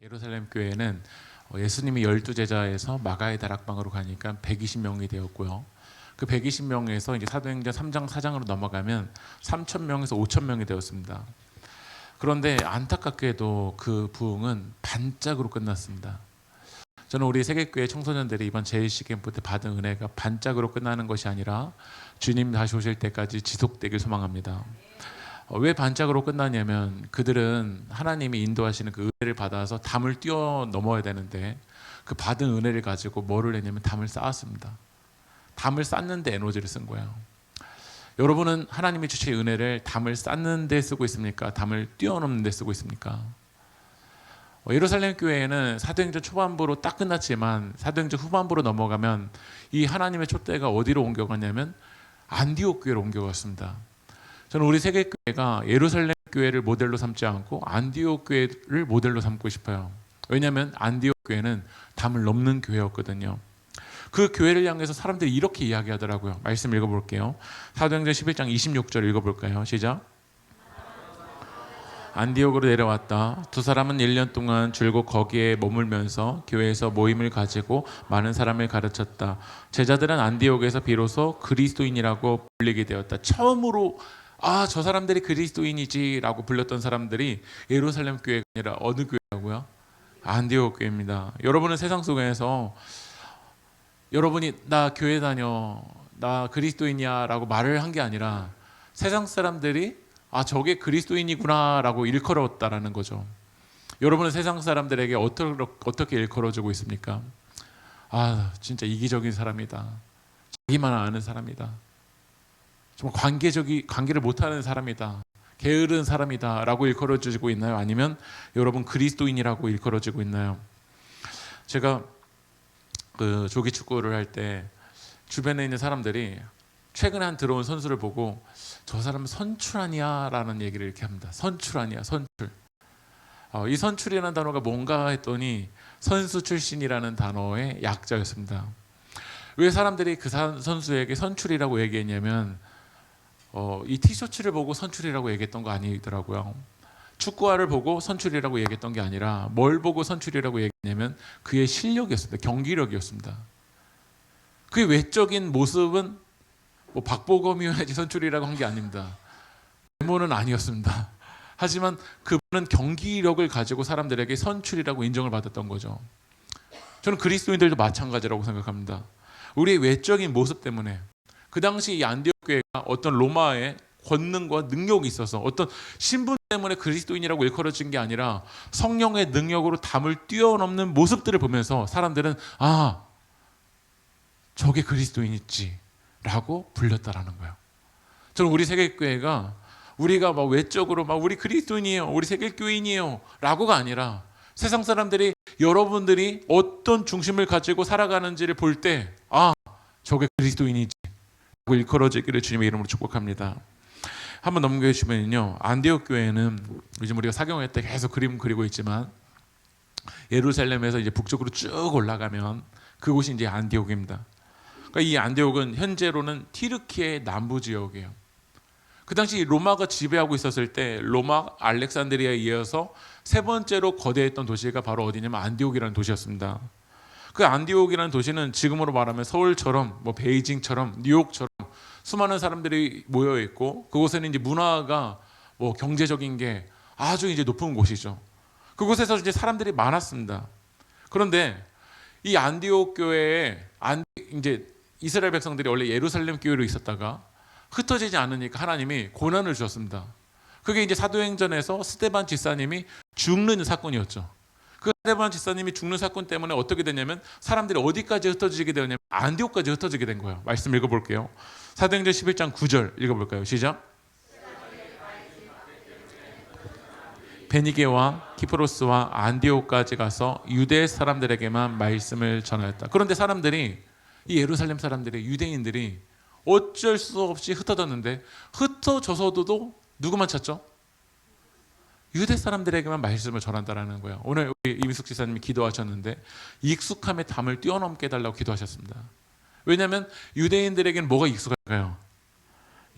예루살렘 교회는 예수님이 12제자에서 마가의 다락방으로 가니까 120명이 되었고요. 그 120명에서 이제 사도행전 3장 4장으로 넘어가면 3,000명에서 5,000명이 되었습니다. 그런데 안타깝게도 그 부흥은 반짝으로 끝났습니다. 저는 우리 세계교회 청소년들이 이번 제일시 캠프 때 받은 은혜가 반짝으로 끝나는 것이 아니라 주님 다시 오실 때까지 지속되길 소망합니다. 왜 반짝으로 끝나냐면 그들은 하나님이 인도하시는 그 은혜를 받아서 담을 뛰어넘어야 되는데 그 받은 은혜를 가지고 뭐를 했냐면 담을 쌓았습니다. 담을 쌓는데 에너지를 쓴 거예요. 여러분은 하나님이 주신 은혜를 담을 쌓는 데 쓰고 있습니까? 담을 뛰어넘는 데 쓰고 있습니까? 예루살렘 교회에는 사도행전 초반부로 딱 끝났지만 사도행전 후반부로 넘어가면 이 하나님의 촛대가 어디로 옮겨갔냐면 안디옥 교회로 옮겨갔습니다. 저는 우리 세계교회가 예루살렘 교회를 모델로 삼지 않고 안디옥 교회를 모델로 삼고 싶어요. 왜냐하면 안디옥 교회는 담을 넘는 교회였거든요. 그 교회를 향해서 사람들이 이렇게 이야기하더라고요. 말씀 읽어볼게요. 사도행전 11장 26절 읽어볼까요? 시작. 안디옥으로 내려왔다. 두 사람은 1년 동안 줄곧 거기에 머물면서 교회에서 모임을 가지고 많은 사람을 가르쳤다. 제자들은 안디옥에서 비로소 그리스도인이라고 불리게 되었다. 처음으로 저 사람들이 그리스도인이지 라고 불렸던 사람들이 예루살렘 교회가 아니라 어느 교회라고요? 안디옥 교회입니다. 여러분은 세상 속에서 여러분이 나 교회 다녀, 나 그리스도인이야 라고 말을 한 게 아니라 세상 사람들이 저게 그리스도인이구나 라고 일컬었다라는 거죠. 여러분은 세상 사람들에게 어떻게 일컬어주고 있습니까? 진짜 이기적인 사람이다, 자기만 아는 사람이다, 정말 관계를 못하는 사람이다, 게으른 사람이다 라고 일컬어주고 있나요? 아니면 여러분 그리스도인이라고 일컬어주고 있나요? 제가 그 조기 축구를 할 때 주변에 있는 사람들이 최근에 들어온 선수를 보고 저 사람은 선출 아니야 라는 얘기를 이렇게 합니다. 선출 아니야, 선출. 이 선출이라는 단어가 뭔가 했더니 선수 출신이라는 단어의 약자였습니다. 왜 사람들이 그 선수에게 선출이라고 얘기했냐면 이 티셔츠를 보고 선출이라고 얘기했던 거 아니더라고요. 축구화를 보고 선출이라고 얘기했던 게 아니라 뭘 보고 선출이라고 얘기했냐면 그의 실력이었습니다. 경기력이었습니다. 그의 외적인 모습은 박보검이어야지 선출이라고 한 게 아닙니다. 외모는 아니었습니다. 하지만 그분은 경기력을 가지고 사람들에게 선출이라고 인정을 받았던 거죠. 저는 그리스도인들도 마찬가지라고 생각합니다. 우리의 외적인 모습 때문에 그 당시 이 안디옥 교회가 어떤 로마의 권능과 능력이 있어서 어떤 신분 때문에 그리스도인이라고 일컬어진 게 아니라 성령의 능력으로 담을 뛰어넘는 모습들을 보면서 사람들은 저게 그리스도인이지 라고 불렸다라는 거예요. 저는 우리 세계교회가 우리가 외적으로 우리 그리스도인이에요, 우리 세계교인이에요 라고가 아니라 세상 사람들이 여러분들이 어떤 중심을 가지고 살아가는지를 볼 때 저게 그리스도인이지 라고 일컬어지기를 주님의 이름으로 축복합니다. 한번 넘겨주시면요, 안디옥 교회는 요즘 우리가 사경회 때 계속 그림 그리고 있지만 예루살렘에서 이제 북쪽으로 쭉 올라가면 그곳이 이제 안디옥입니다. 그러니까 이 안디옥은 현재로는 튀르키의 남부 지역이에요. 그 당시 로마가 지배하고 있었을 때 로마 알렉산드리아에 이어서 세 번째로 거대했던 도시가 바로 어디냐면 안디옥이라는 도시였습니다. 그 안디옥이라는 도시는 지금으로 말하면 서울처럼 베이징처럼 뉴욕처럼 수많은 사람들이 모여 있고 그곳에는 이제 문화가 경제적인 게 아주 이제 높은 곳이죠. 그곳에서 이제 사람들이 많았습니다. 그런데 이 안디옥 교회에 이제 이스라엘 백성들이 원래 예루살렘 교회로 있었다가 흩어지지 않으니까 하나님이 고난을 주셨습니다. 그게 이제 사도행전에서 스데반 집사님이 죽는 사건이었죠. 그 스데반 집사님이 죽는 사건 때문에 어떻게 되냐면 사람들이 어디까지 흩어지게 되냐면 안디옥까지 흩어지게 된 거예요. 말씀 읽어볼게요. 사도행전 11장 9절 읽어볼까요? 시작. 베니게와 키프로스와 안디옥까지 가서 유대 사람들에게만 말씀을 전하였다. 그런데 사람들이 이 예루살렘 사람들이 유대인들이 어쩔 수 없이 흩어졌는데 흩어져서도 누구만 찾죠? 유대 사람들에게만 말씀을 전한다라는 거예요. 오늘 우리 이미숙 지사님이 기도하셨는데 익숙함의 담을 뛰어넘게 해달라고 기도하셨습니다. 왜냐하면 유대인들에게는 뭐가 익숙할까요?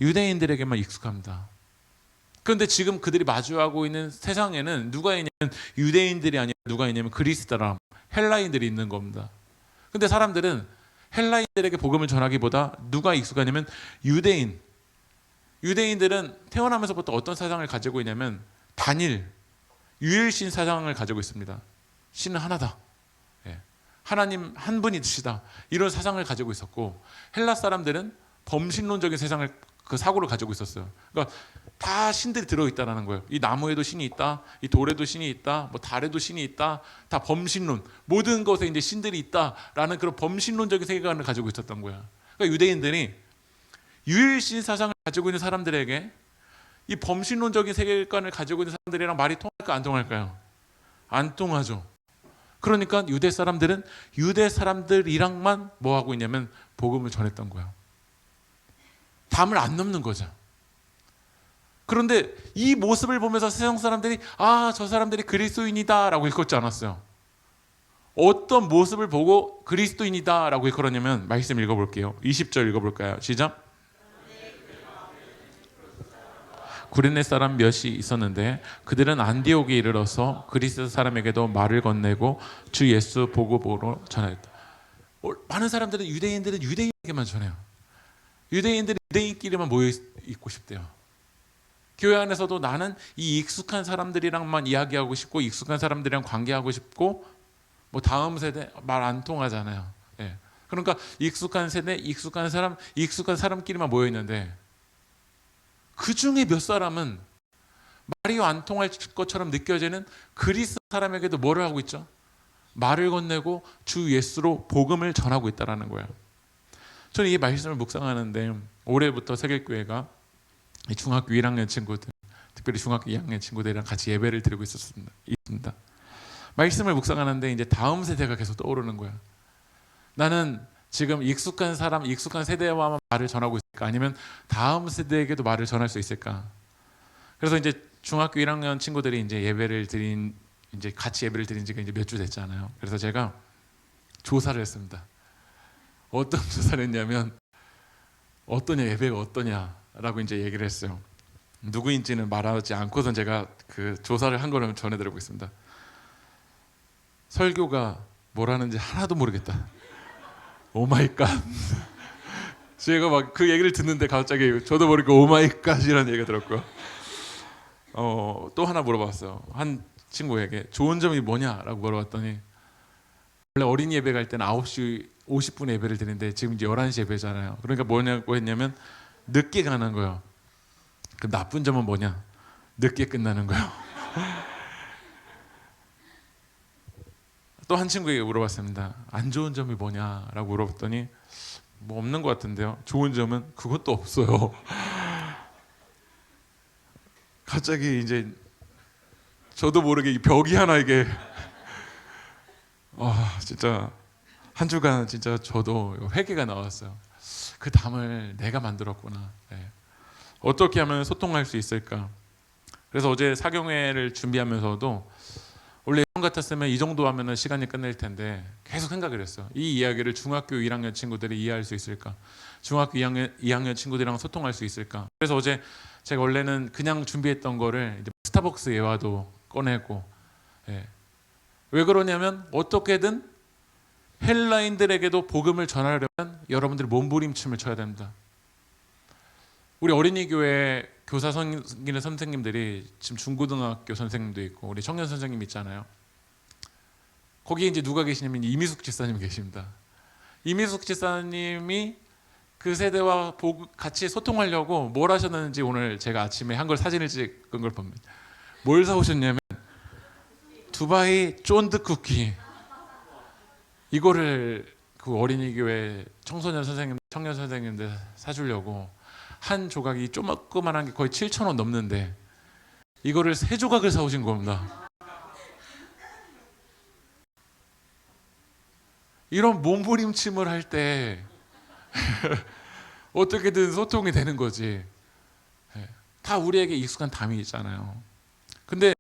유대인들에게만 익숙합니다. 그런데 지금 그들이 마주하고 있는 세상에는 누가 있냐면 유대인들이 아니라 누가 있냐면 그리스 사람, 헬라인들이 있는 겁니다. 근데 사람들은 헬라인들에게 복음을 전하기보다 누가 익숙하냐면 유대인. 유대인들은 태어나면서부터 어떤 사상을 가지고 있냐면 단일, 유일신 사상을 가지고 있습니다. 신은 하나다. 예. 하나님 한 분이시다. 이런 사상을 가지고 있었고, 헬라 사람들은 범신론적인 세상을 그 사고를 가지고 있었어요. 그러니까 다 신들이 들어있다라는 거예요. 이 나무에도 신이 있다, 이 돌에도 신이 있다, 뭐 달에도 신이 있다. 다 범신론, 모든 것에 이제 신들이 있다라는 그런 범신론적인 세계관을 가지고 있었던 거야. 그러니까 유대인들이 유일신 사상을 가지고 있는 사람들에게 이 범신론적인 세계관을 가지고 있는 사람들이랑 말이 통할까 안 통할까요? 안 통하죠. 그러니까 유대 사람들은 유대 사람들이랑만 뭐 하고 있냐면 복음을 전했던 거예요. 담을 안 넘는 거죠. 그런데 이 모습을 보면서 세상 사람들이 저 사람들이 그리스도인이다 라고 일컫지 않았어요. 어떤 모습을 보고 그리스도인이다 라고 일컬었냐면, 말씀 읽어볼게요. 20절 읽어볼까요? 시작. 구레네 사람 몇이 있었는데 그들은 안디옥에 이르러서 그리스 사람에게도 말을 건네고 주 예수 보고보러 전하였다. 많은 사람들은 유대인들은 유대인에게만 전해요. 유대인들이 유대인끼리만 모여 있고 싶대요. 교회 안에서도 나는 이 익숙한 사람들이랑만 이야기하고 싶고 익숙한 사람들이랑 관계하고 싶고, 뭐 다음 세대 말 안 통하잖아요. 예. 그러니까 익숙한 세대, 익숙한 사람, 익숙한 사람끼리만 모여 있는데 그 중에 몇 사람은 말이 안 통할 것처럼 느껴지는 그리스 사람에게도 뭐를 하고 있죠? 말을 건네고 주 예수로 복음을 전하고 있다는 거예요. 저는 이 말씀을 묵상하는데 올해부터 세계교회가 중학교 1학년 친구들, 특별히 중학교 2학년 친구들이랑 같이 예배를 드리고 있습니다. 말씀을 묵상하는데 이제 다음 세대가 계속 떠오르는 거야. 나는 지금 익숙한 사람, 익숙한 세대와만 말을 전하고 있을까? 아니면 다음 세대에게도 말을 전할 수 있을까? 그래서 이제 중학교 1학년 친구들이 이제 이제 같이 예배를 드린 지가 이제 몇 주 됐잖아요. 그래서 제가 조사를 했습니다. 어떤 조사를 했냐면, 예배가 어떠냐라고 이제 얘기를 했어요. 누구인지는 말하지 않고선 제가 그 조사를 한 거를 전해드리고 있습니다. 설교가 뭘 하는지 하나도 모르겠다. 오 마이 갓. 제가 막 그 얘기를 듣는데 갑자기 저도 모르게 오 마이 갓이라는 얘기가 들었고요. 또 하나 물어봤어요. 한 친구에게 좋은 점이 뭐냐라고 물어봤더니, 원래 어린이 예배 갈 때는 9시 50분에 예배를 드리는데 지금 이제 11시 예배잖아요. 그러니까 뭐냐고 했냐면 늦게 가는 거예요. 그럼 나쁜 점은 뭐냐? 늦게 끝나는 거예요. 또 한 친구에게 물어봤습니다. 안 좋은 점이 뭐냐라고 물어봤더니 뭐 없는 것 같은데요. 좋은 점은 그것도 없어요. 갑자기 이제 저도 모르게 이 벽이 하나 이게 진짜 한 주간 진짜 저도 회개가 나왔어요. 그 담을 내가 만들었구나. 네. 어떻게 하면 소통할 수 있을까? 그래서 어제 사경회를 준비하면서도 원래 형 같았으면 이 정도 하면 시간이 끝낼 텐데 계속 생각을 했어요. 이 이야기를 중학교 1학년 친구들이 이해할 수 있을까? 중학교 2학년 친구들이랑 소통할 수 있을까? 그래서 어제 제가 원래는 그냥 준비했던 거를 이제 스타벅스 예화도 꺼내고, 예. 왜 그러냐면 어떻게든 헬라인들에게도 복음을 전하려면 여러분들이 몸부림침을 쳐야 됩니다. 우리 어린이 교회 교사 섬기는 선생님들이 지금 중고등학교 선생님도 있고 우리 청년 선생님 있잖아요. 거기에 이제 누가 계시냐면 이미숙 집사님 계십니다. 이미숙 집사님이 그 세대와 같이 소통하려고 뭘 하셨는지 오늘 제가 아침에 한 걸 사진을 찍은 걸 봅니다. 뭘 사오셨냐면 두바이 쫀득 쿠키. 이거를 그 어린이 교회 청소년 선생님, 청년 선생님들 사주려고 한 조각이 조그만한 게 거의 7,000원 넘는데 이거를 3조각을 사오신 겁니다. 이런 몸부림침을 할 때 어떻게든 소통이 되는 거지. 다 우리에게 익숙한 담이 있잖아요. 근데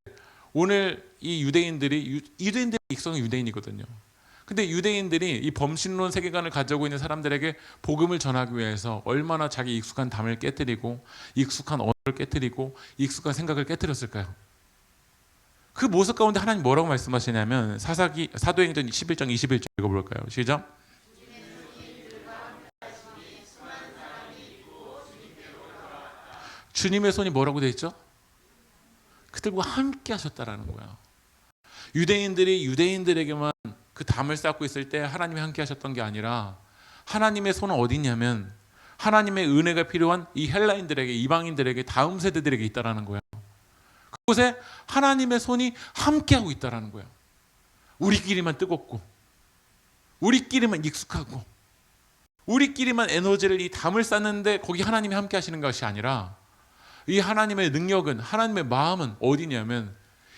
오늘 이 유대인들이 익숙한 유대인이거든요. 근데 유대인들이 이 범신론 세계관을 가지고 있는 사람들에게 복음을 전하기 위해서 얼마나 자기 익숙한 담을 깨뜨리고 익숙한 언어를 깨뜨리고 익숙한 생각을 깨뜨렸을까요? 그 모습 가운데 하나님 뭐라고 말씀하시냐면 사도행전 11장 21절 읽어볼까요? 시작. 주님의 손이 뭐라고 되어 있죠? 그들과 함께 하셨다라는 거예요. 유대인들이 유대인들에게만 그 담을 쌓고 있을 때 하나님이 함께 하셨던 게 아니라 하나님의 손은 어디 있냐면 하나님의 은혜가 필요한 이 헬라인들에게, 이방인들에게, 다음 세대들에게 있다라는 거예요. 그곳에 하나님의 손이 함께하고 있다라는 거예요. 우리끼리만 뜨겁고 우리끼리만 익숙하고 우리끼리만 에너지를 이 담을 쌓는데 거기 하나님이 함께 하시는 것이 아니라 이 하나님의 능력은, 하나님의 마음은 어디냐면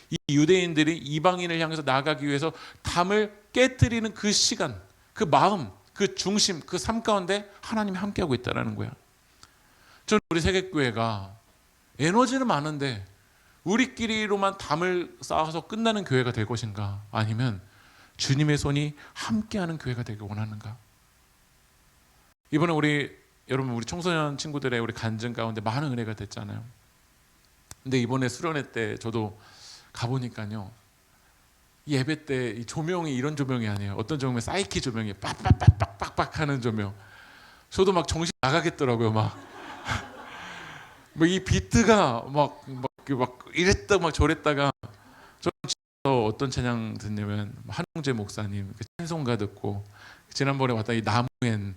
이 유대인들이 이방인을 향해서 나아가기 위해서 담을 깨뜨리는 그 시간, 그 마음, 그 중심, 그 삶 가운데 하나님이 함께하고 있다는 거야. 저는 우리 세계교회가 에너지는 많은데 우리끼리로만 담을 쌓아서 끝나는 교회가 될 것인가, 아니면 주님의 손이 함께하는 교회가 되길 원하는가. 이번에 여러분 우리 청소년 친구들의 우리 간증 가운데 많은 은혜가 됐잖아요. 근데 이번에 수련회 때 저도 가보니까요, 예배 때 이 조명이 이런 조명이 아니에요. 어떤 조명이 사이키 조명이 빡빡빡빡빡 하는 조명. 저도 막 정신 나가겠더라고요. 막 이 비트가 막 이랬다 막 저랬다가, 저는 어떤 찬양 듣냐면 한홍재 목사님 그 찬송가 듣고, 지난번에 왔다 이 나무엔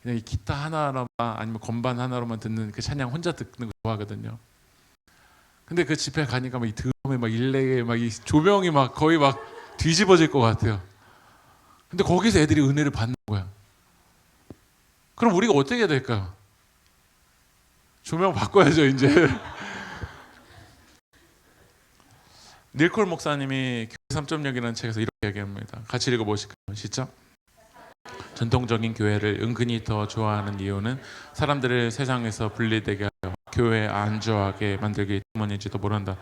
그냥 이 기타 하나로만 아니면 건반 하나로만 듣는 그 찬양 혼자 듣는 거 좋아하거든요. 근데 그 집회 가니까 막 이 드럼에 막 일렉에 막 이 조명이 막 거의 막 뒤집어질 것 같아요. 근데 거기서 애들이 은혜를 받는 거야. 그럼 우리가 어떻게 해야 될까요? 조명 바꿔야죠 이제. 닐콜 목사님이 교회 3.0이라는 책에서 이렇게 얘기합니다. 같이 읽어보실까요? 시작. 전통적인 교회를 은근히 더 좋아하는 이유는 사람들을 세상에서 분리되게 하여 교회에 안주하게 만들기 때문인지도 모른다.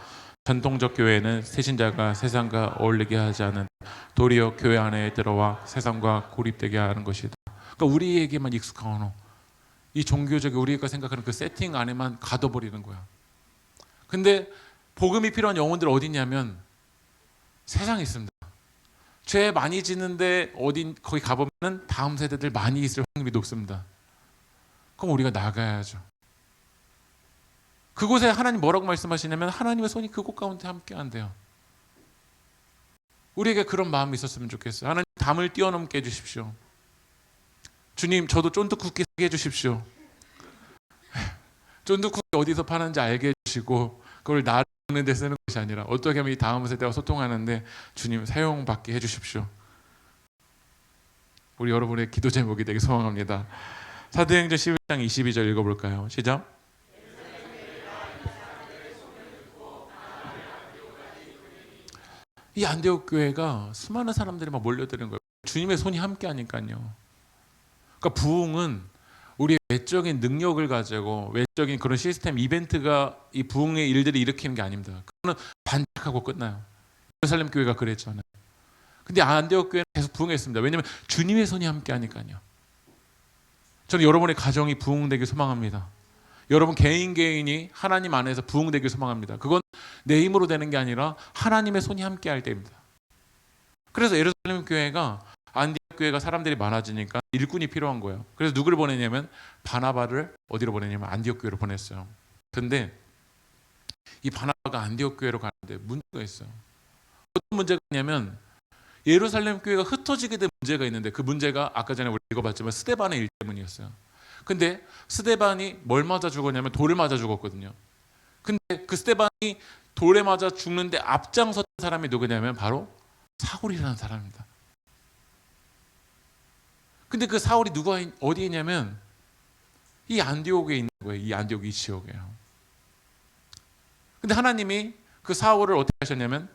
전통적 교회는 세신자가 세상과 어울리게 하지 않은, 도리어 교회 안에 들어와 세상과 고립되게 하는 것이다. 그러니까 우리에게만 익숙한 언어, 이 종교적인 우리가 생각하는 그 세팅 안에만 가둬버리는 거야. 근데 복음이 필요한 영혼들 어디 있냐면 세상에 있습니다. 죄 많이 짓는데 거기 가보면 다음 세대들 많이 있을 확률이 높습니다. 그럼 우리가 나가야죠. 그곳에 하나님 뭐라고 말씀하시냐면 하나님의 손이 그곳 가운데 함께 한대요. 우리에게 그런 마음이 있었으면 좋겠어요. 하나님 담을 뛰어넘게 해주십시오. 주님, 저도 쫀득쿠키 사게 해주십시오. 쫀득쿠키 어디서 파는지 알게 해주시고 그걸 나를 먹는 데 쓰는 것이 아니라 어떻게 하면 이 다음 세대와 소통하는데 주님 사용받게 해주십시오. 우리 여러분의 기도 제목이 되게 소망합니다. 사도행전 11장 22절 읽어볼까요? 시작. 이 안디옥 교회가 수많은 사람들이 막 몰려드는 거예요. 주님의 손이 함께 하니까요. 그러니까 부흥은 우리의 외적인 능력을 가지고 외적인 그런 시스템 이벤트가 이 부흥의 일들을 일으키는 게 아닙니다. 그거는 반짝하고 끝나요. 예루살렘 교회가 그랬잖아요. 근데 안디옥 교회는 계속 부흥했습니다. 왜냐하면 주님의 손이 함께 하니까요. 저는 여러분의 가정이 부흥되길 소망합니다. 여러분 개인이 하나님 안에서 부흥되길 소망합니다. 그건 내 힘으로 되는 게 아니라 하나님의 손이 함께 할 때입니다. 그래서 예루살렘 교회가, 안디옥 교회가 사람들이 많아지니까 일꾼이 필요한 거예요. 그래서 누구를 보내냐면 바나바를 어디로 보내냐면 안디옥 교회로 보냈어요. 근데 이 바나바가 안디옥 교회로 가는데 문제가 있어요. 어떤 문제가 있냐면 예루살렘 교회가 흩어지게 된 문제가 있는데, 그 문제가 아까 전에 우리 읽어봤지만 스데반의 일 때문이었어요. 근데 스데반이 뭘 맞아 죽었냐면 돌을 맞아 죽었거든요. 근데 그 스데반이 돌에 맞아 죽는데 앞장섰던 사람이 누구냐면 바로 사울이라는 사람입니다. 근데 그 사울이 어디에 있냐면 이 안디옥에 있는 거예요. 이 안디옥 이 지역에요. 근데 하나님이 그 사울을 어떻게 하셨냐면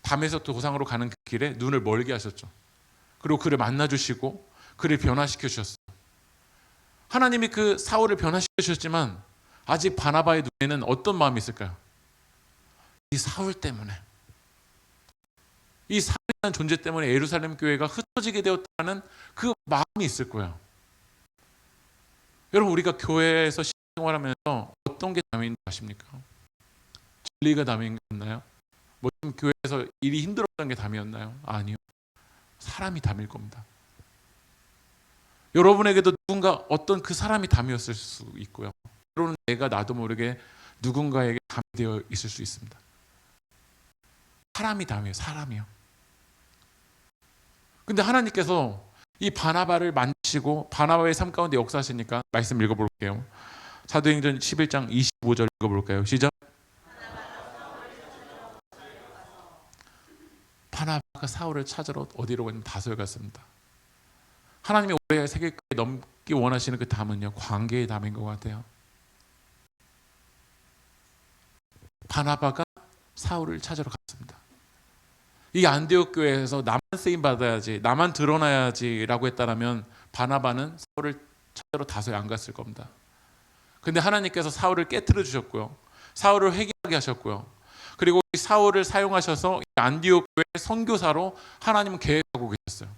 담에서 도상으로 가는 그 길에 눈을 멀게 하셨죠. 그리고 그를 만나주시고 그를 변화시켜 주셨어요. 하나님이 그 사울을 변화시켜 주셨지만 아직 바나바의 눈에는 어떤 마음이 있을까요? 이 사울 때문에, 이 사울이라는 존재 때문에 예루살렘 교회가 흩어지게 되었다는 그 마음이 있을 거예요. 여러분, 우리가 교회에서 신앙생활하면서 어떤 게 담임인 줄 아십니까? 진리가 담임인 게 없나요? 뭐 좀 교회에서 일이 힘들었던 게 담이었나요? 아니요. 사람이 담일 겁니다. 여러분에게도 누군가 어떤 그 사람이 담이었을 수 있고요. 때로는 내가 나도 모르게 누군가에게 담이 되어 있을 수 있습니다. 사람이 담이에요. 사람이요. 근데 하나님께서 이 바나바를 만지시고 바나바의 삶 가운데 역사하시니까 말씀 읽어볼게요. 사도행전 11장 25절 읽어볼까요? 시작. 바나바가 사울을 찾으러 어디로 갔냐면 다소에 갔습니다. 하나님이 올해 세계교회 넘기 원하시는 그 담은요, 관계의 담인 것 같아요. 바나바가 사울을 찾으러 갔습니다. 이 안디옥 교회에서 나만 쓰임 받아야지, 나만 드러나야지라고 했다라면 바나바는 사울을 찾으러 다소에 안 갔을 겁니다. 근데 하나님께서 사울을 깨트려 주셨고요, 사울을 회개하게 하셨고요, 그리고 사울을 사용하셔서 안디옥 교회 선교사로 하나님은 계획하고 계셨어요.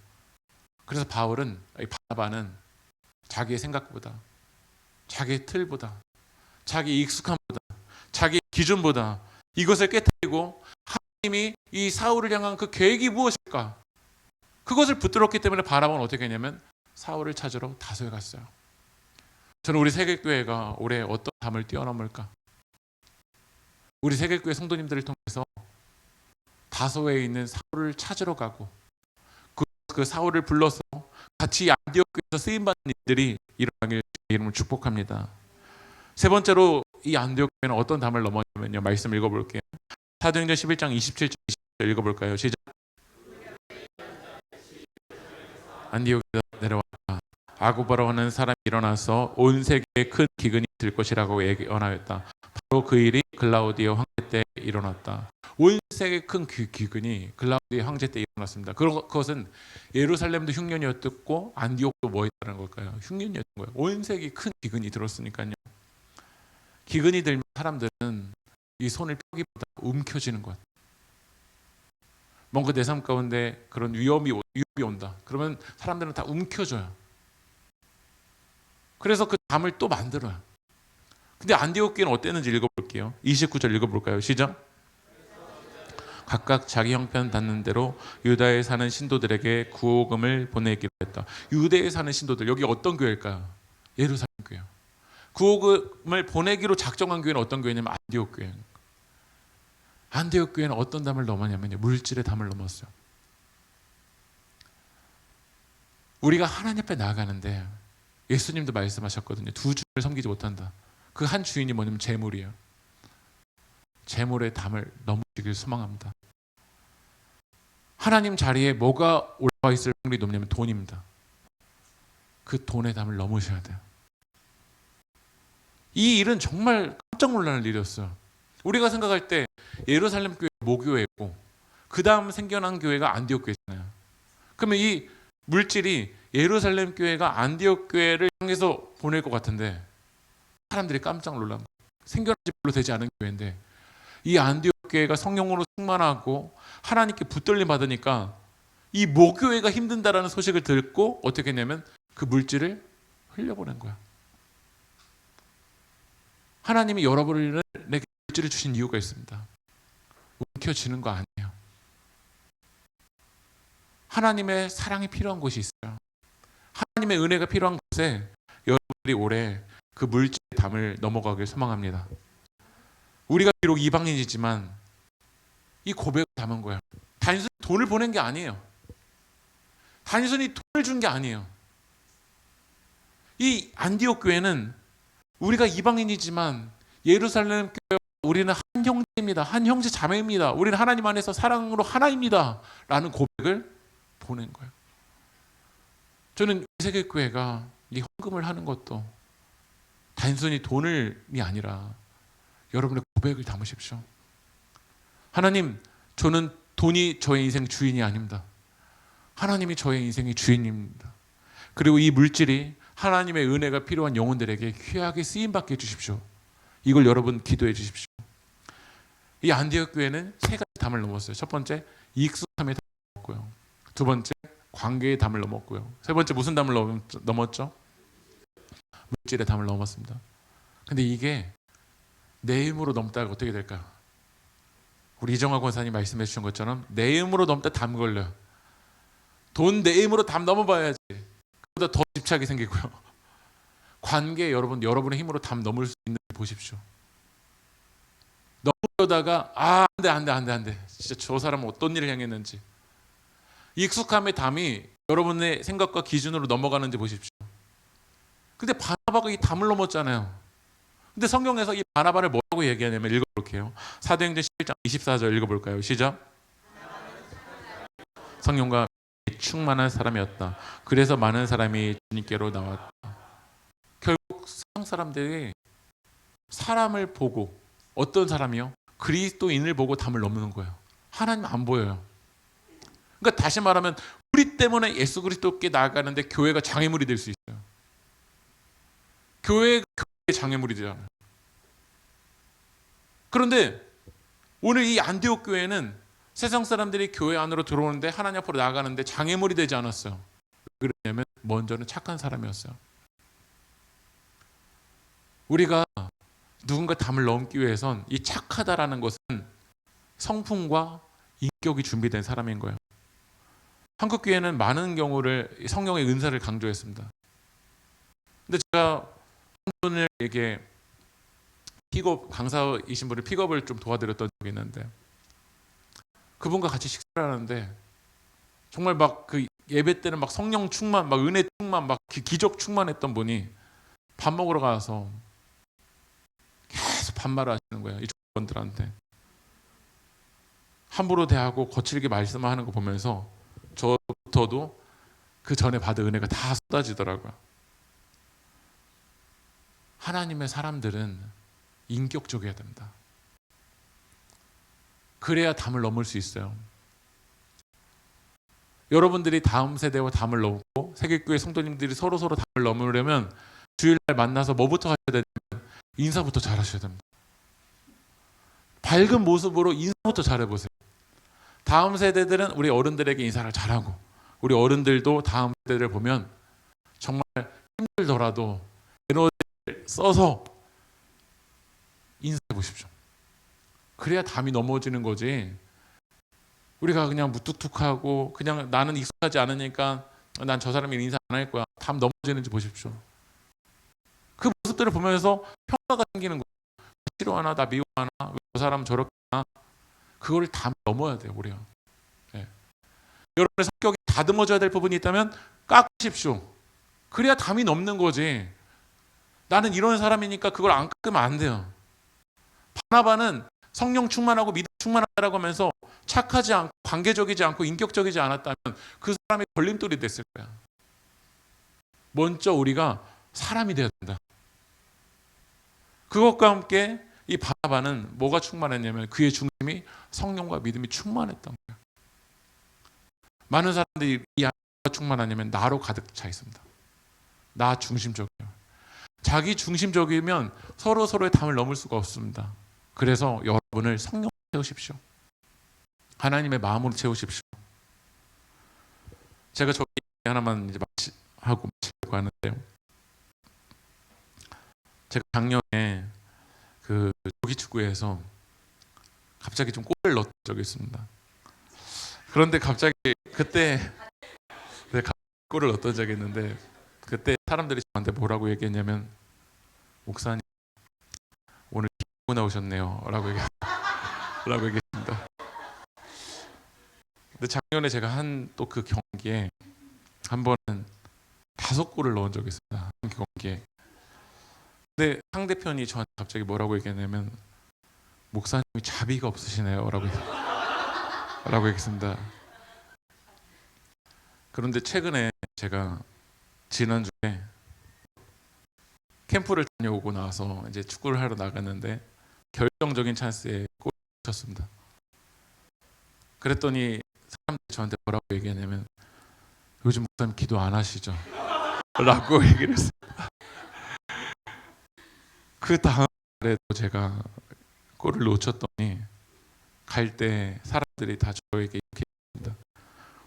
그래서 바나바는 자기의 생각보다, 자기의 틀보다, 자기의 익숙함보다, 자기의 기준보다 이것을 깨트리고 하나님이 이 사울을 향한 그 계획이 무엇일까? 그것을 붙들었기 때문에 바나바는 어떻게 했냐면 사울을 찾으러 다소에 갔어요. 저는 우리 세계교회가 올해 어떤 담을 뛰어넘을까? 우리 세계교회 성도님들을 통해서 다소에 있는 사울을 찾으러 가고 그 사울을 불러서 같이 안디옥 교회에서 쓰임받는 일들이 일어나길 이름을 축복합니다. 세 번째로 이 안디옥 교회는 어떤 담을 넘었냐면요, 말씀 읽어볼게요. 사도행전 11장 27절 20절 읽어볼까요? 시작. 안디옥에서 내려왔다. 아고바라고 하는 사람이 일어나서 온 세계에 큰 기근이 들 것이라고 예언하였다. 바로 그 일이 글라우디오 황제 때 일어났다. 온 세계 큰 기근이 글라우디오 황제 때 일어났습니다. 그것은 예루살렘도 흉년이었고 안디옥도 뭐였다는 걸까요? 흉년이었던 거예요. 온 세계 큰 기근이 들었으니까요. 기근이 들면 사람들은 이 손을 펴기보다 움켜쥐는 것. 뭔가 내 삶 가운데 그런 위협이 온다. 그러면 사람들은 다 움켜줘요. 그래서 그 담을 또 만들어요. 근데 안디옥 교회는 어땠는지 읽어볼게요. 29절 읽어볼까요? 시작. 각각 자기 형편 닿는 대로 유다에 사는 신도들에게 구호금을 보내기로 했다. 유대에 사는 신도들, 여기 어떤 교회일까요? 예루살렘 교회요. 구호금을 보내기로 작정한 교회는 어떤 교회냐면 안디옥 교회. 안디옥 교회는 어떤 담을 넘었냐면요, 물질의 담을 넘었어요. 우리가 하나님 앞에 나아가는데 예수님도 말씀하셨거든요. 두 주를 섬기지 못한다. 그 한 주인이 뭐냐면 재물이에요. 재물의 담을 넘으시길 소망합니다. 하나님 자리에 뭐가 올라와 있을 확률이 높냐면 돈입니다. 그 돈의 담을 넘으셔야 돼요. 이 일은 정말 깜짝 놀라는 일이었어요. 우리가 생각할 때 예루살렘 교회 모교회고 그 다음 생겨난 교회가 안디옥 교회잖아요. 그러면 이 물질이 예루살렘 교회가 안디옥 교회를 향해서 보낼 것 같은데 사람들이 깜짝 놀란 거예요. 생겨난 지 별로 되지 않은 교회인데 이 안디옥 교회가 성령으로 충만하고 하나님께 붙들림 받으니까 이 모교회가 힘든다라는 소식을 듣고 어떻게 했냐면 그 물질을 흘려보낸 거야. 하나님이 여러분에게 물질을 주신 이유가 있습니다. 움켜쥐는 거 아니에요. 하나님의 사랑이 필요한 곳이 있어요. 하나님의 은혜가 필요한 곳에 여러분들이 올해 그 물질의 담을 넘어가길 소망합니다. 우리가 비록 이방인이지만 이 고백을 담은 거예요. 단순히 돈을 보낸 게 아니에요. 단순히 돈을 준 게 아니에요. 이 안디옥 교회는 우리가 이방인이지만 예루살렘 교회 우리는 한 형제입니다. 한 형제 자매입니다. 우리는 하나님 안에서 사랑으로 하나입니다. 라는 고백을 보낸 거예요. 저는 세계교회가 이 헌금을 하는 것도 단순히 돈이 아니라 여러분의 고백을 담으십시오. 하나님, 저는 돈이 저의 인생 주인이 아닙니다. 하나님이 저의 인생의 주인입니다. 그리고 이 물질이 하나님의 은혜가 필요한 영혼들에게 귀하게 쓰임받게 해주십시오. 이걸 여러분 기도해 주십시오. 이 안디옥 교회는 세 가지 담을 넘었어요. 첫 번째, 익숙함의 담을 넘었고요. 두 번째, 관계의 담을 넘었고요. 세 번째, 무슨 담을 넘었죠? 물질의 담을 넘었습니다. 근데 이게 내 힘으로 넘다가 어떻게 될까요? 우리 이정화 권사님 말씀해 주신 것처럼 내 힘으로 넘다 담 걸려요. 돈 내 힘으로 담 넘어봐야지. 그보다 더 집착이 생기고요. 관계 여러분의 힘으로 담 넘을 수 있는지 보십시오. 넘으려다가 안돼. 진짜 저 사람은 어떤 일을 향했는지. 익숙함의 담이 여러분의 생각과 기준으로 넘어가는지 보십시오. 근데 바나바가 이 담을 넘었잖아요. 근데 성경에서 이 바나바를 뭐라고 얘기하냐면 읽어볼게요. 사도행전 11장 24절 읽어볼까요? 시작. 성령과 충만한 사람이었다. 그래서 많은 사람이 주님께로 나왔다. 결국 세상 사람들이 사람을 보고, 어떤 사람이요? 그리스도인을 보고 담을 넘는 거예요. 하나님 안 보여요. 그러니까 다시 말하면 우리 때문에 예수 그리스도께 나아가는데 교회가 장애물이 될 수 있어요. 교회의 장애물이 되잖아요. 그런데 오늘 이 안디옥 교회는 세상 사람들이 교회 안으로 들어오는데 하나님 앞으로 나아가는데 장애물이 되지 않았어요. 왜 그러냐면 먼저는 착한 사람이었어요. 우리가 누군가 담을 넘기 위해선 이 착하다라는 것은 성품과 인격이 준비된 사람인 거예요. 한국 교회는 많은 경우를 성령의 은사를 강조했습니다. 근데 제가 한 분에게 강사이신 분을 픽업을 좀 도와드렸던 적이 있는데, 그분과 같이 식사를 하는데 정말 막 그 예배 때는 막 성령 충만, 막 은혜 충만, 막 기적 충만했던 분이 밥 먹으러 가서 계속 반말을 하시는 거예요. 이 분들한테 함부로 대하고 거칠게 말씀하는 거 보면서 저도 그 전에 받은 은혜가 다 쏟아지더라고요. 하나님의 사람들은 인격적이어야 됩니다. 그래야 담을 넘을 수 있어요. 여러분들이 다음 세대와 담을 넘고 세계교회 성도님들이 서로 담을 넘으려면 주일날 만나서 뭐부터 하셔야 되냐면 인사부터 잘하셔야 됩니다. 밝은 모습으로 인사부터 잘해보세요. 다음 세대들은 우리 어른들에게 인사를 잘하고, 우리 어른들도 다음 세대를 보면 정말 힘들더라도 에너지를 써서 인사해 보십시오. 그래야 담이 넘어지는 거지. 우리가 그냥 무뚝뚝하고 그냥 나는 익숙하지 않으니까 난 저 사람이 인사 안 할 거야. 담 넘어지는지 보십시오. 그 모습들을 보면서 평가가 생기는 거예요. 싫어하나? 나 미워하나? 왜 저 사람 저렇게 하나? 그걸 담 넘어야 돼요, 우리가. 네. 여러분의 성격이 다듬어져야 될 부분이 있다면 깎으십시오. 그래야 담이 넘는 거지. 나는 이런 사람이니까 그걸 안 깎으면 안 돼요. 바나바는 성령 충만하고 믿음 충만하다고 하면서 착하지 않고 관계적이지 않고 인격적이지 않았다면 그 사람이 걸림돌이 됐을 거야. 먼저 우리가 사람이 되어야 된다. 그것과 함께 이 바나바는 뭐가 충만했냐면 그의 중심이 성령과 믿음이 충만했던 거예요. 많은 사람들이 이 안에 충만하냐면 나로 가득 차 있습니다. 나 중심적이에요. 자기 중심적이면 서로의 담을 넘을 수가 없습니다. 그래서 여러분을 성령으로 채우십시오. 하나님의 마음으로 채우십시오. 제가 저기 하나만 이제 마치려고 하는데요. 제가 작년에 그 조기축구에서 갑자기 좀 골을 넣은 적이 있습니다. 그런데 갑자기 그때 골을 넣었던 적이 있는데, 그때 사람들이 저한테 뭐라고 얘기했냐면, 목사님 오늘 기고 나오셨네요 라고 얘기했습니다. 근데 작년에 제가 한 또 그 경기에 한 번은 5골을 넣은 적이 있습니다. 한 경기에. 근데 상대편이 저한테 갑자기 뭐라고 얘기했냐면, 목사님이 자비가 없으시네요 라고 얘기했습니다. 그런데 최근에 제가 지난주에 캠프를 다녀오고 나서 이제 축구를 하러 나갔는데 결정적인 찬스에 골을 쳤습니다. 그랬더니 사람들이 저한테 뭐라고 얘기하냐면, 요즘 목사님 기도 안 하시죠? 라고 얘기를 했어요. 그 다음 날에도 제가 골을 놓쳤더니 갈 때 사람이 사람들이 다 저에게 이렇게 했습니다.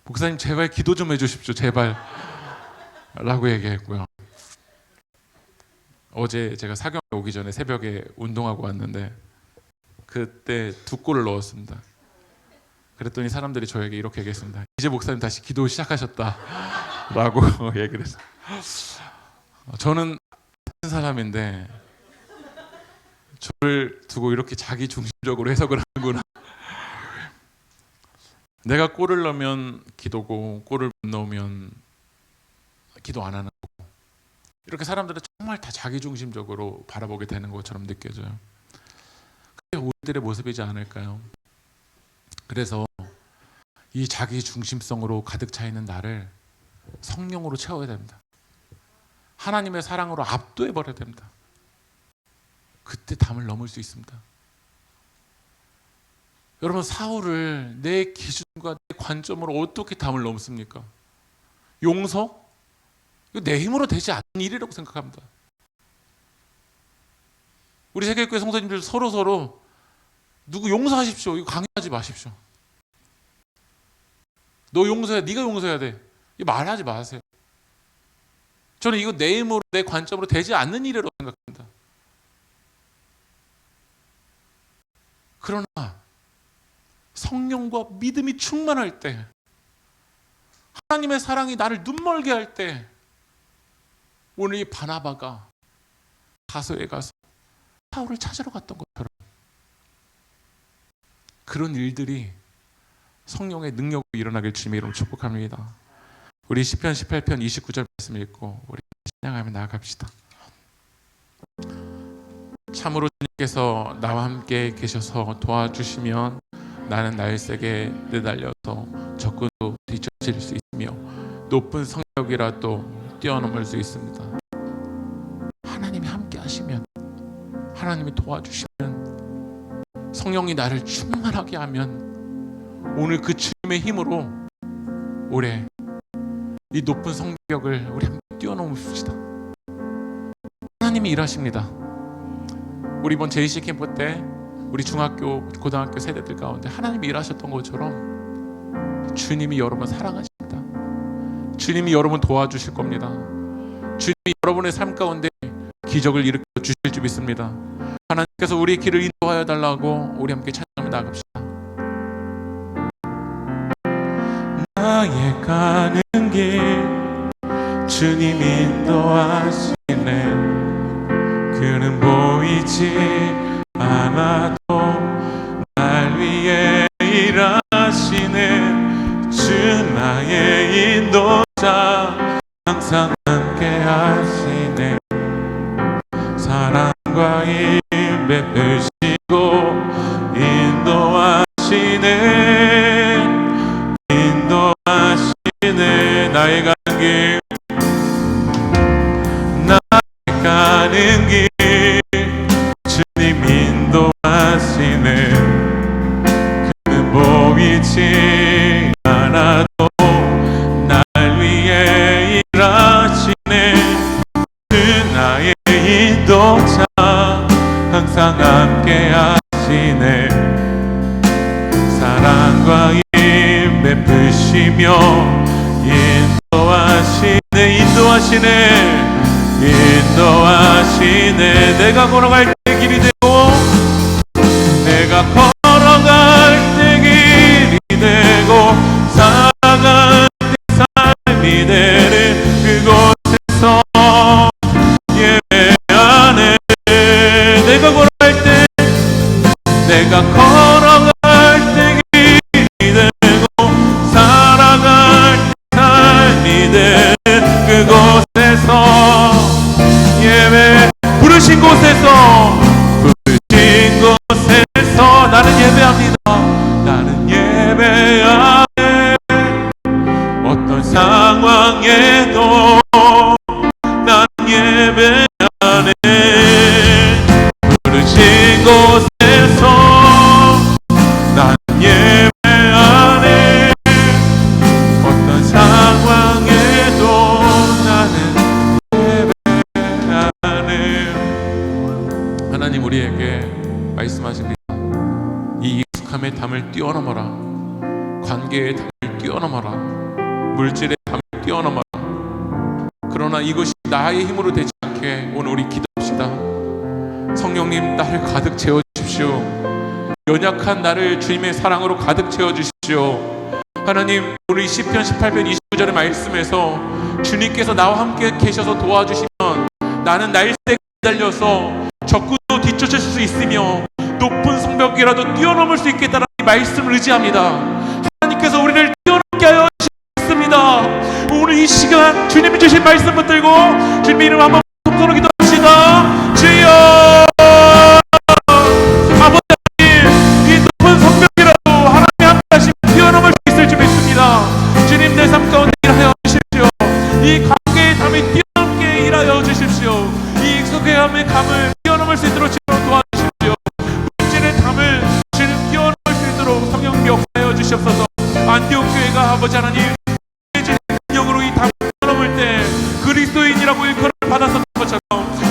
목사님 제발 기도 좀 해주십시오, 제발 라고 얘기했고요. 어제 제가 사경에 오기 전에 새벽에 운동하고 왔는데 그때 2골을 넣었습니다. 그랬더니 사람들이 저에게 이렇게 얘기했습니다. 이제 목사님 다시 기도 시작하셨다 라고 얘기를 했어요. 저는 같은 사람인데 저를 두고 이렇게 자기 중심적으로 해석을 하는구나. 내가 골을 넣으면 기도고 골을 못 넣으면 기도 안 하는 거고, 이렇게 사람들은 정말 다 자기 중심적으로 바라보게 되는 것처럼 느껴져요. 그게 우리들의 모습이지 않을까요? 그래서 이 자기 중심성으로 가득 차 있는 나를 성령으로 채워야 됩니다. 하나님의 사랑으로 압도해 버려야 됩니다. 그때 담을 넘을 수 있습니다. 여러분, 사울을 내 기준과 내 관점으로 어떻게 담을 넘습니까? 용서? 이거 내 힘으로 되지 않는 일이라고 생각합니다. 우리 세계교회 성도님들 서로 누구 용서하십시오. 이거 강요하지 마십시오. 너 용서해, 네가 용서해야 돼. 이거 말하지 마세요. 저는 이거 내 힘으로, 내 관점으로 되지 않는 일이라고 생각합니다. 그러나 성령과 믿음이 충만할 때, 하나님의 사랑이 나를 눈멀게 할 때, 오늘 이 바나바가 다소에 가서 사울을 찾으러 갔던 것처럼 그런 일들이 성령의 능력으로 일어나길 주님의 이름으로 축복합니다. 우리 시편 18편 29절 말씀 읽고 우리 찬양하며 나아갑시다. 참으로 주님께서 나와 함께 계셔서 도와주시면 나는 날쌔게 내달려서 적군도 뒤처질 수 있으며 높은 성벽이라도 뛰어넘을 수 있습니다. 하나님이 함께 하시면, 하나님이 도와주시면, 성령이 나를 충만하게 하면 오늘 그 주님의 힘으로 올해 이 높은 성벽을 우리 함께 뛰어넘읍시다. 하나님이 일하십니다. 우리 이번 JC 캠프 때 우리 중학교, 고등학교 세대들 가운데 하나님이 일하셨던 것처럼 주님이 여러분 사랑하십니다. 주님이 여러분 도와주실 겁니다. 주님이 여러분의 삶 가운데 기적을 일으켜 주실 줄 믿습니다. 하나님께서 우리의 길을 인도하여 달라고 우리 함께 찬양하며 나갑시다. 나의 가는 길 주님 인도하시네. 그는 보이지 않아도 날 위해 일하시네. 주 나의 인도자 항상 함께 하시네. 사랑과 힘 베푸시고 인도하시네. 인도하시네. 나의 가는 길, 나의 가는 길 주님 인도하시네. 그는 보이지 않아도 날 위해 일하시네. 그 나의 인도자 항상 함께 하시네. 사랑과 힘 베푸시며 인도하시네. 인도하시네. 인도하시네. 내가 걸어갈 때 길이 되고, 내가 걸어갈 때 길이 되고, 살아갈 때 삶이 되는 그곳에서 예배하네. 내가 걸어갈 때, 내가 걸어갈 때 길이 되고, 살아갈 때 삶이 되는 그곳에서 예배, 부르신 곳에서, 부르신 곳에서 나는 예배합니다. 나는 예배하네. 어떤 상황에도 나는 예배하네. 부르신 곳에서 나는 예배하네. 어떤 상황에도 나는 하나님 우리에게 말씀하십니다. 이 익숙함의 담을 뛰어넘어라. 관계의 담을 뛰어넘어라. 물질의 담을 뛰어넘어라. 그러나 이것이 나의 힘으로 되지 않게 오늘 우리 기도합시다. 성령님, 나를 가득 채워주십시오. 연약한 나를 주님의 사랑으로 가득 채워주십시오. 하나님, 우리 시편 18편 29절의 말씀에서 주님께서 나와 함께 계셔서 도와주시면 나는 날쌔게 달려서 적군도 뒤쫓을 수 있으며 높은 성벽이라도 뛰어넘을 수 있겠다는 이 말씀을 의지합니다. 하나님께서 우리를 뛰어넘게 하여 주셨습니다. 오늘 이 시간 주님이 주신 말씀 붙들고 주님의 이름 한번 통성으로 기도합시다. 주여, 아버지, 이 높은 성벽이라도 하나님의 함께 하시면 뛰어넘을 수 있을 줄 믿습니다. 주님, 내 삶 가운데 일하여 주십시오. 이 관계의 담이 뛰어넘게 일하여 주십시오. 이 익숙함의 감을 뛰어넘을 수 있도록 주님 도와주십시오. 물질의 담을 주님 뛰어넘을 수 있도록 성령 역사하여 주시옵소서. 안디옥 교회가 아버지 하나님 능력으로 이 담을 뛰어넘을 때 그리스도인이라고 일컬음을 받았었던 것처럼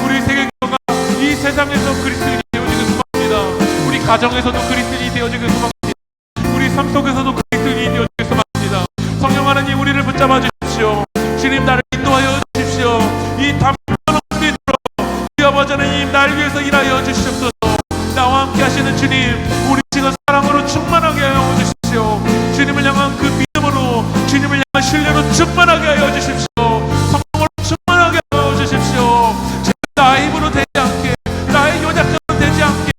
우리 세계교회가 이 세상에서 그리스도인이 되어지길 소망합니다. 우리 가정에서도 그리스도인이 되어지길 소망합니다. 우리 삶 속에서도 그리스도인이 되어지길 소망합니다. 성령 하나님, 우리를 붙잡아 주십시오. 주님, 나를 인도하여 주십시오. 이 담을 뛰어넘을 수 있도록 우리 아버지 하나님, 날 위해서 일하여 주시옵소서. 나와 함께 하시는 주님, 우리 지금 사랑으로 충만하게 하여 주십시오. 주님을 향한 그 믿음으로, 주님을 향한 신뢰로 충만하게 하여 주십시오. 성령으로 충만하게 하여 주십시오. 나의 힘으로 되지 않게, 나의 요작대로 되지 않게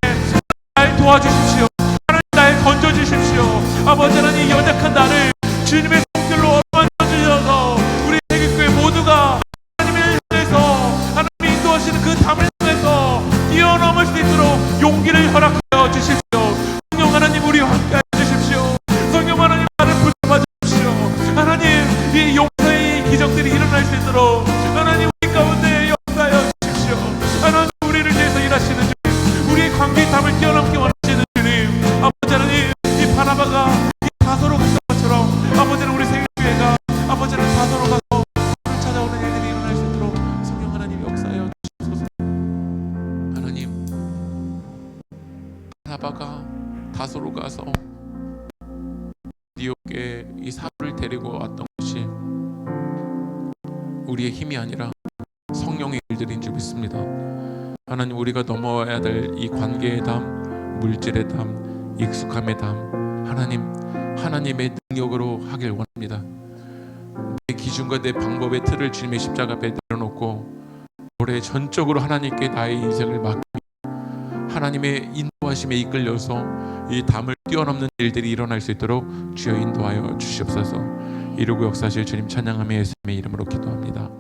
날 도와주십시오. 하나님, 날 건져주십시오. 아버지 하나님, 연약한 나를 주님의 손길로 어루만져 주셔서 우리 세계교회 모두가 하나님을 향해서 하나님이 인도하시는 그 담을 향해서 뛰어넘을 수 있도록 용기를 허락하여 주십시오. 성령 하나님, 우리와 함께 해주십시오. 성령 하나님, 나를 붙잡아 주십시오. 하나님, 이 용서의 기적들이 일어날 수 있도록 하나님, 우리 가운데 역사하여 주십시오. 하나님, 우리를 위해서 일하시는 주님, 우리의 관계의 담을 뛰어넘게 원하시는 주님, 아버지 하나님, 이 바나바가 이 다소로 갔던 것처럼 아버지는 우리 세계교회가 아버지는 다소로 가서 찾아오는 일들이 일어날 수 있도록 성령 하나님 역사하여 주옵소서. 하나님, 바나바가 다소로 가서 안디옥에 이 사울을 데리고 왔던 것이 우리의 힘이 아니라 성령의 일들인 줄 믿습니다. 하나님, 우리가 넘어와야 될 이 관계의 담, 물질의 담, 익숙함의 담, 하나님의 능력으로 하길 원합니다. 내 기준과 내 방법의 틀을 주님의 십자가 앞에 내려놓고 올해 전적으로 하나님께 나의 인생을 맡기며 하나님의 인도하심에 이끌려서 이 담을 뛰어넘는 일들이 일어날 수 있도록 주여 인도하여 주시옵소서. 이루고 역사하실 주님 찬양하며 예수님의 이름으로 기도합니다.